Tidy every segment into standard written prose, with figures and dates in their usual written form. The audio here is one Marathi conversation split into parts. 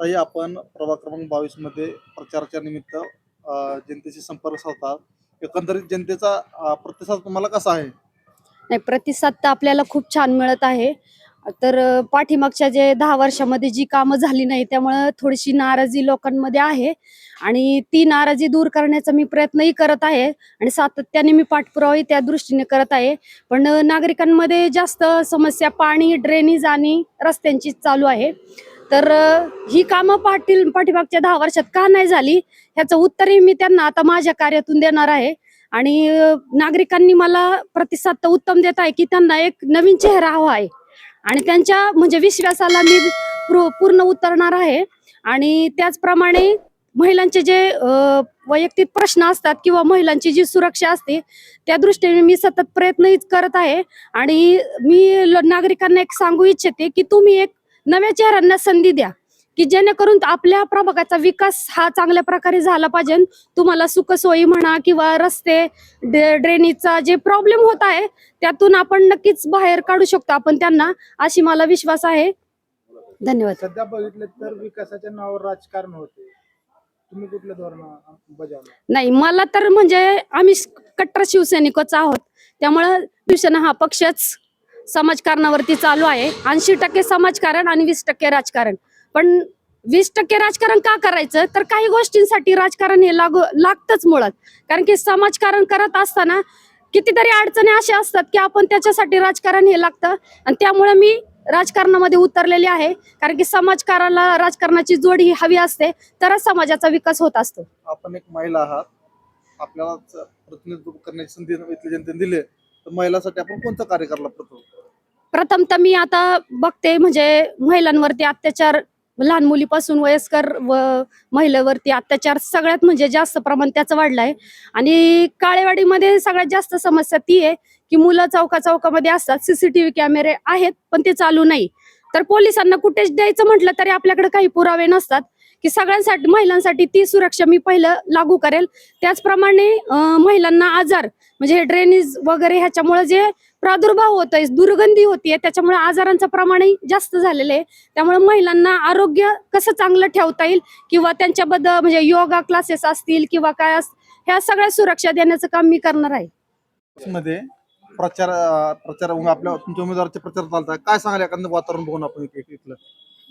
आताही आपण प्रभाग क्रमांक 22 मध्ये प्रचाराच्या निमित्त जनतेशी संपर्क साधतात. एकंदरीत जनतेचा प्रतिसाद तुम्हाला कसा आहे? नाही, प्रतिसाद तर आपल्याला खूप छान मिळत आहे. तर पाठीमागच्या जे 10 वर्षामध्ये जी कामं झाली नाही त्यामुळे थोडीशी नाराजी लोकांमध्ये आहे आणि ती नाराजी दूर करण्याचा मी प्रयत्नही करत आहे आणि सातत्याने मी पाठपुरावाही त्या दृष्टीने करत आहे. पण नागरिकांमध्ये जास्त समस्या पाणी, ड्रेनेज आणि रस्त्यांची चालू आहे. तर ही कामं पाठीमागच्या 10 वर्षात का नाही झाली ह्याचं उत्तरही मी त्यांना आता माझ्या कार्यातून देणार आहे. आणि नागरिकांनी मला प्रतिसाद तर उत्तम देत आहे की त्यांना एक नवीन चेहरा हवा आहे आणि त्यांच्या म्हणजे विश्वासाला मी पूर्ण उतरणार आहे. आणि त्याचप्रमाणे महिलांचे जे वैयक्तिक प्रश्न असतात किंवा महिलांची जी सुरक्षा असते त्या दृष्टीने मी सतत प्रयत्नही करत आहे. आणि मी नागरिकांना एक सांगू इच्छिते की तुम्ही एक नव्या चेहऱ्यांना संधी द्या की जेणेकरून आपल्या प्रभागाचा विकास हा चांगल्या प्रकारे झाला पाहिजे. तुम्हाला सुखसोयी म्हणा किंवा रस्ते, ड्रेनेजचा जे प्रॉब्लेम होत आहे त्यातून आपण नक्कीच बाहेर काढू शकतो आपण त्यांना, अशी मला विश्वास आहे. धन्यवाद. सध्या बघितलं तर विकासाच्या नावावर राजकारण होते. तुम्ही कुठलं धोरण बजावलं? नाही, मला तर म्हणजे आम्ही कट्टर शिवसैनिकच आहोत त्यामुळे शिवसेना हा पक्षच समाजकारणावरती चालू आहे. 80% समाजकारण आणि 20% राजकारण. पण 20% राजकारण का करायचं तर काही गोष्टींसाठी राजकारण हे लागतच मुळात. कारण की समाजकारण करत असताना कितीतरी अडचणी अशा असतात की आपण त्याच्यासाठी राजकारण हे लागतं आणि त्यामुळे मी राजकारणामध्ये उतरलेली आहे. कारण की समाजकाराला राजकारणाची जोड ही हवी असते तरच समाजाचा विकास होत असतो. आपण एक महिला आहात, आपल्याला प्रतिनिधित्व करण्याची संधी इथल्या जनतेने दिली, तर महिलांसाठी आपण कोणतं कार्य करायला प्रथम तर मी आता बघते म्हणजे महिलांवरती अत्याचार, लहान मुलीपासून वयस्कर व महिलेवरती अत्याचार सगळ्यात म्हणजे जास्त प्रमाण त्याचं वाढलं आहे. आणि काळेवाडीमध्ये सगळ्यात जास्त समस्या ती आहे की मुलं चौकामध्ये असतात, CCTV कॅमेरे आहेत पण ते चालू नाही. तर पोलिसांना कुठेच द्यायचं म्हटलं तरी आपल्याकडे काही पुरावे नसतात की सगळ्यांसाठी महिलांसाठी ती सुरक्षा मी पहिलं लागू करेल. त्याचप्रमाणे महिलांना आजार म्हणजे हे ड्रेनेज वगैरे ह्याच्यामुळे जे प्रादुर्भाव होतोय, दुर्गंधी होतीये, त्याच्यामुळे आजारांचं प्रमाणही जास्त झालेलं आहे. त्यामुळे महिलांना आरोग्य कसं चांगलं ठेवता येईल किंवा त्यांच्याबद्दल म्हणजे योगा क्लासेस असतील किंवा काय ह्या सगळ्या सुरक्षा देण्याचं काम मी करणार आहे. मध्ये प्रचार आपल्या तुमच्या उमेदवाराचे प्रचार चालतात, काय सांगाल एखादं वातावरण बघून आपण इथलं?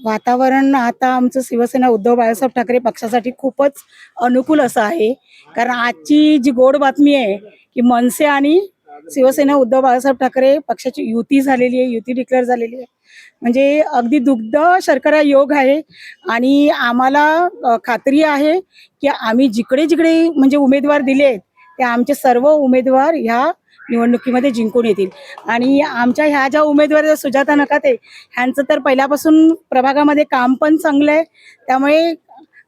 वातावरण आता आमचं शिवसेना उद्धव बाळासाहेब ठाकरे पक्षासाठी खूपच अनुकूल असं आहे. कारण आजची जी गोड बातमी आहे की मनसे आणि शिवसेना उद्धव बाळासाहेब ठाकरे पक्षाची युती झालेली आहे, युती डिक्लेअर झालेली आहे. म्हणजे अगदी दुग्ध शर्करा योग आहे. आणि आम्हाला खात्री आहे की आम्ही जिकडे जिकडे म्हणजे उमेदवार दिले आहेत ते आमचे सर्व उमेदवार ह्या निवडणुकीमध्ये जिंकून येतील. आणि आमच्या ह्या ज्या उमेदवार सुजाता नकाते ह्यांचं तर पहिल्यापासून प्रभागामध्ये काम पण चांगलं आहे. त्यामुळे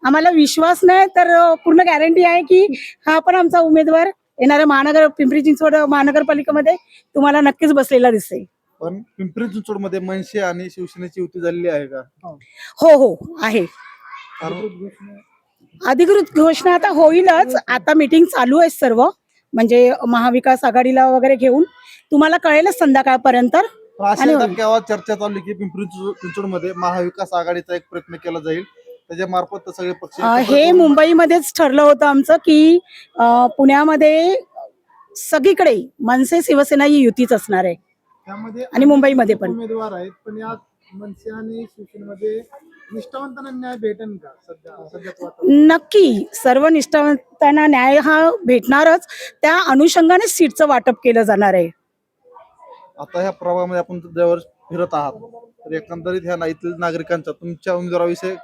आम्हाला विश्वास नाही तर पूर्ण गॅरंटी आहे की हा पण आमचा उमेदवार येणाऱ्या पिंपरी चिंचवड महानगरपालिकेमध्ये तुम्हाला नक्कीच बसलेला दिसेल. पण पिंपरी चिंचवड मध्ये मनसे आणि शिवसेनेची युती झालेली आहे का? हो आहे. अधिकृत घोषणा आता होईलच. आता मीटिंग चालू आहे सर्व म्हणजे महाविकास आघाडीला वगैरे घेऊन तुम्हाला कळेलच संध्याकाळपर्यंत. केव्हा चर्चा चालली की पिंपरी चिंचवड मध्ये महाविकास आघाडीचा एक प्रयत्न केला जाईल, त्याच्या मार्फत सगळे पक्ष हे मुंबईमध्येच ठरलं होतं आमचं की पुण्यामध्ये सगळीकडे मनसे शिवसेना ही युतीच असणार आहे त्यामध्ये आणि मुंबईमध्ये पण उमेदवार आहेत. पण या मनसे आणि शिवसेनेमध्ये निष्ठावंतांना न्याय भेटेल का? सध्या नक्की सर्व निष्ठावंतांना न्याय हा भेटणारच. त्या अनुषंगाने सीटचं वाटप केलं जाणार आहे. आता ह्या प्रभागामध्ये आपण ज्यावर फिरत आहात तर एकंदरीत ह्या इथल्या नागरिकांचा तुमच्या उमेदवाराविषयी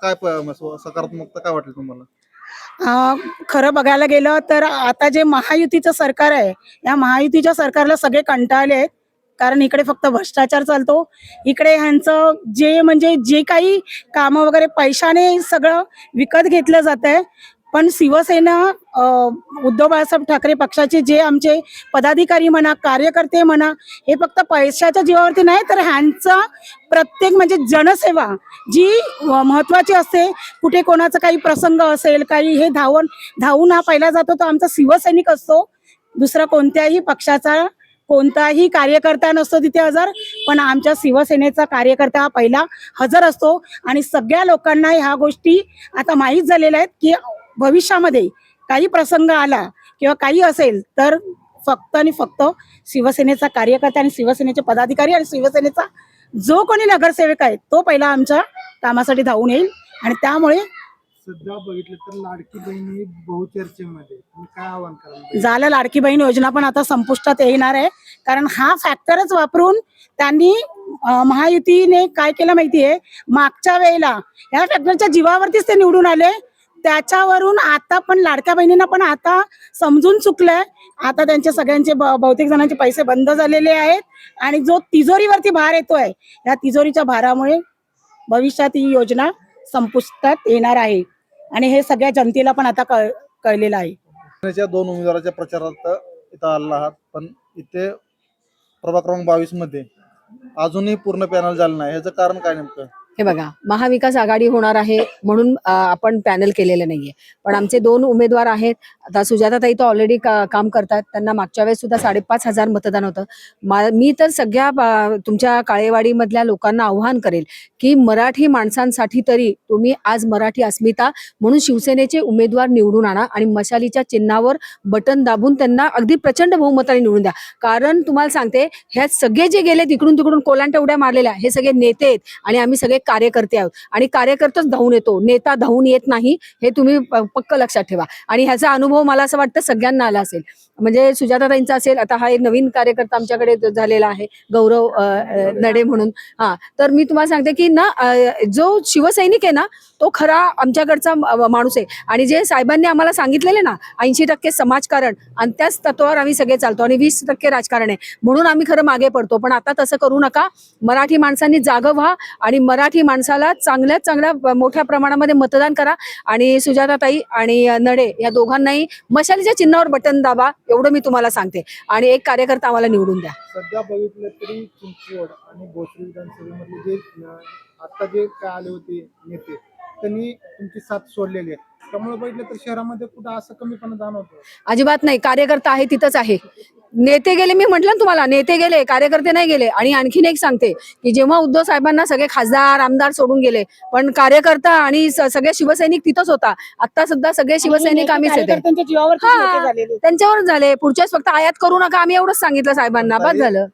काय सकारात्मकता काय वाटली तुम्हाला? खरं बघायला गेलं तर आता जे महायुतीचं सरकार आहे या महायुतीच्या सरकारला सगळे कंटाळले आहेत. कारण इकडे फक्त भ्रष्टाचार चालतो. इकडे ह्यांचं जे काही कामं वगैरे पैशाने सगळं विकत घेतलं जात आहे. पण शिवसेना उद्धव बाळासाहेब ठाकरे पक्षाचे जे आमचे पदाधिकारी म्हणा, कार्यकर्ते म्हणा, हे फक्त पैशाच्या जीवावरती नाही तर ह्यांचा प्रत्येक म्हणजे जनसेवा जी महत्वाची असते. कुठे कोणाचा काही प्रसंग असेल काही हे धावून हा पहिला जातो तो आमचा शिवसैनिक असतो. दुसरा कोणत्याही पक्षाचा कोणताही कार्यकर्ता नसतो तिथे हजर, पण आमच्या शिवसेनेचा कार्यकर्ता हा पहिला हजर असतो. आणि सगळ्या लोकांना ह्या गोष्टी आता माहीत झालेल्या आहेत की भविष्यामध्ये काही प्रसंग आला किंवा काही असेल तर फक्त आणि फक्त शिवसेनेचा कार्यकर्ता आणि शिवसेनेचे पदाधिकारी आणि शिवसेनेचा जो कोणी नगरसेवक आहे तो पहिला आमच्या कामासाठी धावून येईल. आणि त्यामुळे सध्या बघितलं तर लाडकी बहिणी बहुचर्चेमध्ये, तुम्ही काय आव्हान कराल? झालं, लाडकी बहीण योजना पण आता संपुष्टात येणार आहे. कारण हा फॅक्टरच वापरून त्यांनी महायुतीने काय केलं माहितीये, मागच्या वेळेला या फॅक्टरच्या जीवावरतीच ते निवडून आले. त्याच्यावरून आता पण लाडक्या बहिणींना पण आता समजून चुकलंय. आता त्यांचे सगळ्यांचे बहुतेक जणांचे पैसे बंद झालेले आहेत. आणि जो तिजोरीवरती भार येतोय, या तिजोरीच्या भारामुळे भविष्यात ही योजना संपुष्टात येणार आहे. आणि हे सगळ्या जनतेला पण आता कळलेलं आहे. शिवसेनेच्या 2 उमेदवाराच्या प्रचारात इथं आला आहात, पण इथे प्रभाग क्रमांक 22 मध्ये अजूनही पूर्ण पॅनल झालं नाही. ह्याचं कारण काय नेमकं? हे बघा, महाविकास आघाडी होणार आहे म्हणून आपण पॅनल केलेलं नाहीये, पण आमचे 2 उमेदवार आहेत. आता सुजाताताई तर ऑलरेडी काम करतात, त्यांना मागच्या वेळेस सुद्धा 5,500 मतदान होतं. मी तर सगळ्या तुमच्या काळेवाडी मधल्या लोकांना आव्हान करेल की मराठी माणसांसाठी तरी तुम्ही आज मराठी अस्मिता म्हणून शिवसेनेचे उमेदवार निवडून आणा आणि मशालीच्या चिन्हावर बटन दाबून त्यांना अगदी प्रचंड बहुमताने निवडून द्या. कारण तुम्हाला सांगते, ह्या सगळे जे गेले तिकडून तिकडून कोलांट्या उड्या मारलेल्या, हे सगळे नेते आहेत आणि आम्ही सगळे कार्यकर्ते आहोत. आणि कार्यकर्ताच धावून येतो, नेता धावून येत नाही, हे तुम्ही पक्क लक्षात ठेवा. आणि ह्याचा अनुभव मला असं वाटतं सगळ्यांना आला असेल. म्हणजे सुजाताताईंचा असेल, आता हा एक नवीन कार्यकर्ता आमच्याकडे झालेला आहे गौरव नडे म्हणून. तर मी तुम्हाला सांगते की ना, जो शिवसैनिक आहे ना तो खरा आमच्याकडचा माणूस आहे. आणि जे साहेबांनी आम्हाला सांगितलेले ना 80% समाजकारण, आणि त्याच तत्वावर आम्ही सगळे चालतो आणि 20% राजकारण आहे, म्हणून आम्ही खरं मागे पडतो. पण आता तसं करू नका. मराठी माणसांनी जागं व्हा आणि मराठी माणसाला चांगल्यात चांगल्या मोठ्या प्रमाणामध्ये मतदान करा. आणि सुजाताताई आणि नडे या दोघांनाही मशालीच्या चिन्हावर बटन दाबा, एवढं मी तुम्हाला सांगते. आणि एक कार्यकर्ता आम्हाला निवडून द्या. सध्या बघितलं तरी चिंचवड आणि भोसरी विधानसभेमधले जे आता जे काय आले होते नेते, त्यांनी तुमची साथ सोडलेली आहे. त्यामुळे बघितलं तर शहरामध्ये कुठं असं कमीपणा जाणवतो? अजिबात नाही, कार्यकर्ता आहे तिथंच आहे. नेते गेले, मी म्हटलं ना तुम्हाला, नेते गेले, कार्यकर्ते नाही गेले. आणि आणखीन एक सांगते की जेव्हा उद्धव साहेबांना सगळे खासदार आमदार सोडून गेले, पण कार्यकर्ता आणि सगळे शिवसैनिक तिथंच होता. आता सुद्धा सगळे शिवसैनिक आम्हीच येते, कार्यकर्त्यांच्या जीवावरतीच नेते झालेले. त्यांच्यावर झाले. पुढच्याच फक्त आयात करू नका, आम्ही एवढंच सांगितलं साहेबांना, बस झालं.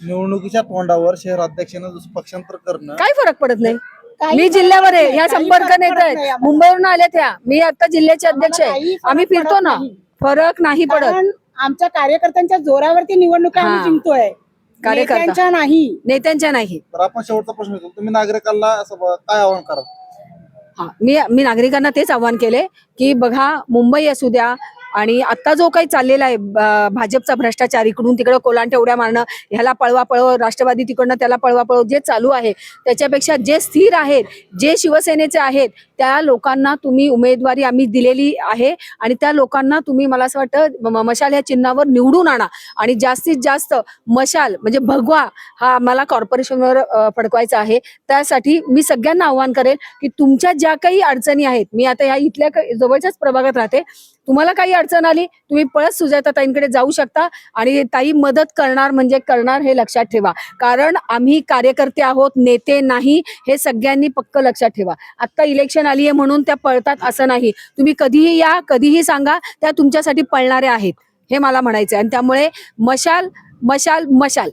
निवडणुकीच्या तोंडावर शहर अध्यक्षानं पक्षांतर करणं काही फरक पडत नाही. काही मी जिल्ह्यावर आहे, फरक ह्या नाही, संपर्क काही नेत फरक आहेत, नाही आम्हाला. मुंबईवरून आल्यात ह्या. मी आता जिल्ह्याचे अध्यक्ष आम्हाला काही आहे. फरक आम्ही फिरतो पडत ना, नाही. फरक नाही पडत. कारण आमच्या कार्यकर्त्यांच्या जोरावरती निवडणुका आम्ही हा. जिंकतोय, कार्यकर्ता. नेत्यांच्या नाही. नेत्यांच्या नाही. तर आपण शेवटचा प्रश्न विचारतो, तुम्ही नागरिकांना असं काय आवाहन कराल? मी नागरिकांना तेच आवाहन केले की बघा, मुंबई असू द्या आणि आता जो काही चाललेला आहे भाजपचा भ्रष्टाचार, इकडून तिकडे कोलांट्या उड्या मारणं, ह्याला पळवा पळव, राष्ट्रवादी तिकडनं त्याला पळवा पळव, जे चालू आहे त्याच्यापेक्षा जे स्थिर आहेत, जे शिवसेनेचे आहेत, त्या लोकांना तुम्ही उमेदवारी आम्ही दिलेली आहे आणि त्या लोकांना तुम्ही, मला असं वाटतं, मशाल ह्या चिन्हावर निवडून आणा. आणि जास्तीत जास्त मशाल म्हणजे भगवा हा आम्हाला कॉर्पोरेशनवर फडकवायचा आहे. त्यासाठी मी सगळ्यांना आव्हान करेल की तुमच्या ज्या काही अडचणी आहेत, मी आता या इथल्या जवळच्याच प्रभागात राहते, तुम्हाला काही अडचण आली तुम्ही पळत सुजाताताईंकडे जाऊ शकता आणि ताई मदत करणार म्हणजे करणार, हे लक्षात ठेवा. कारण आम्ही कार्यकर्ते आहोत, नेते नाही, हे सगळ्यांनी पक्क लक्षात ठेवा. आता इलेक्शन आली आहे म्हणून त्या पळतात असं नाही. तुम्ही कधीही या, कधीही सांगा, त्या तुमच्यासाठी पळणाऱ्या आहेत, हे मला म्हणायचं आहे. आणि त्यामुळे मशाल मशाल मशाल